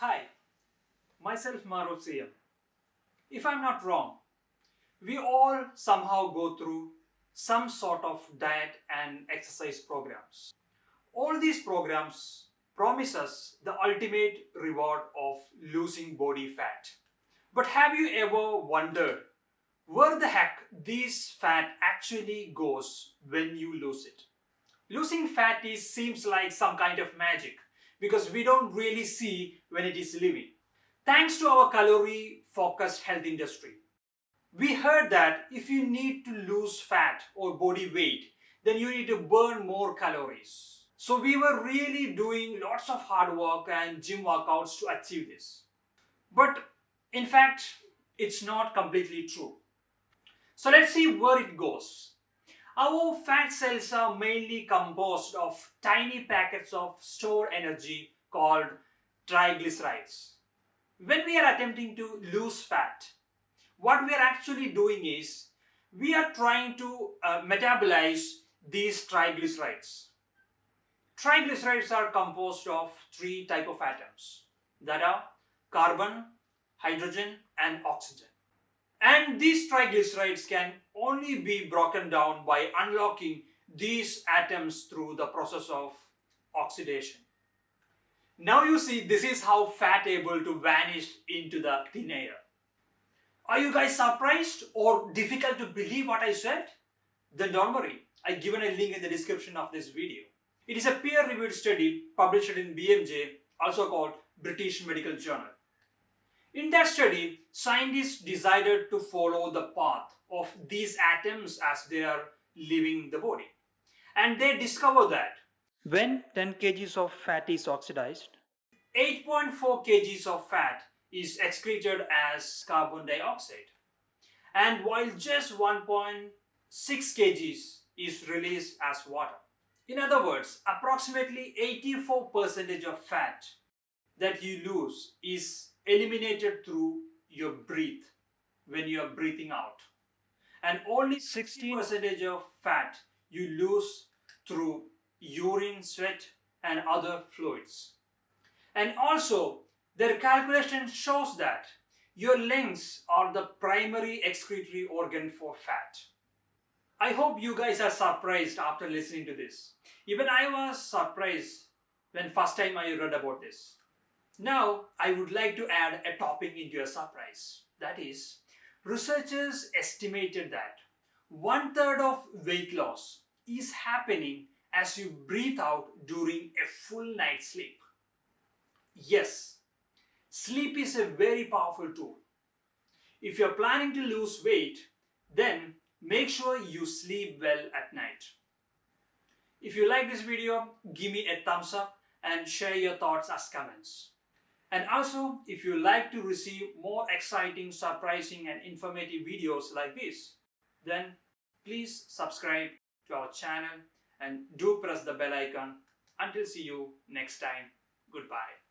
Hi, myself Mahroof here. If I'm not wrong, we all somehow go through some sort of diet and exercise programs. All these programs promise us the ultimate reward of losing body fat. But have you ever wondered where the heck this fat actually goes when you lose it? Losing fat seems like some kind of magic because we don't really see when it is leaving. Thanks to our calorie-focused health industry, we heard that if you need to lose fat or body weight, then you need to burn more calories. So we were really doing lots of hard work and gym workouts to achieve this. But in fact, it's not completely true. So let's see where it goes. Our fat cells are mainly composed of tiny packets of stored energy called triglycerides. When we are attempting to lose fat, what we are actually doing is we are trying to metabolize these triglycerides. Triglycerides are composed of three types of atoms that are carbon, hydrogen, and oxygen. And these triglycerides can only be broken down by unlocking these atoms through the process of oxidation. Now you see, this is how fat able to vanish into the thin air. Are you guys surprised or difficult to believe what I said? Then don't worry, I've given a link in the description of this video. It is a peer-reviewed study published in BMJ, also called British Medical Journal. In that study, scientists decided to follow the path of these atoms as they are leaving the body. And they discovered that when 10 kgs of fat is oxidized, 8.4 kgs of fat is excreted as carbon dioxide. And while just 1.6 kgs is released as water. In other words, approximately 84% of fat that you lose is eliminated through your breath when you are breathing out, and only 16% of fat you lose through urine, sweat, and other fluids. And also their calculation shows that your lungs are the primary excretory organ for fat. I hope you guys are surprised after listening to this. Even I was surprised when first time I read about this. Now, I would like to add a topping into your surprise. That is, researchers estimated that 1/3 of weight loss is happening as you breathe out during a full night's sleep. Yes, sleep is a very powerful tool. If you're planning to lose weight, then make sure you sleep well at night. If you like this video, give me a thumbs up and share your thoughts as comments. And also, if you like to receive more exciting, surprising and informative videos like this, then please subscribe to our channel and do press the bell icon. Until see you next time, goodbye.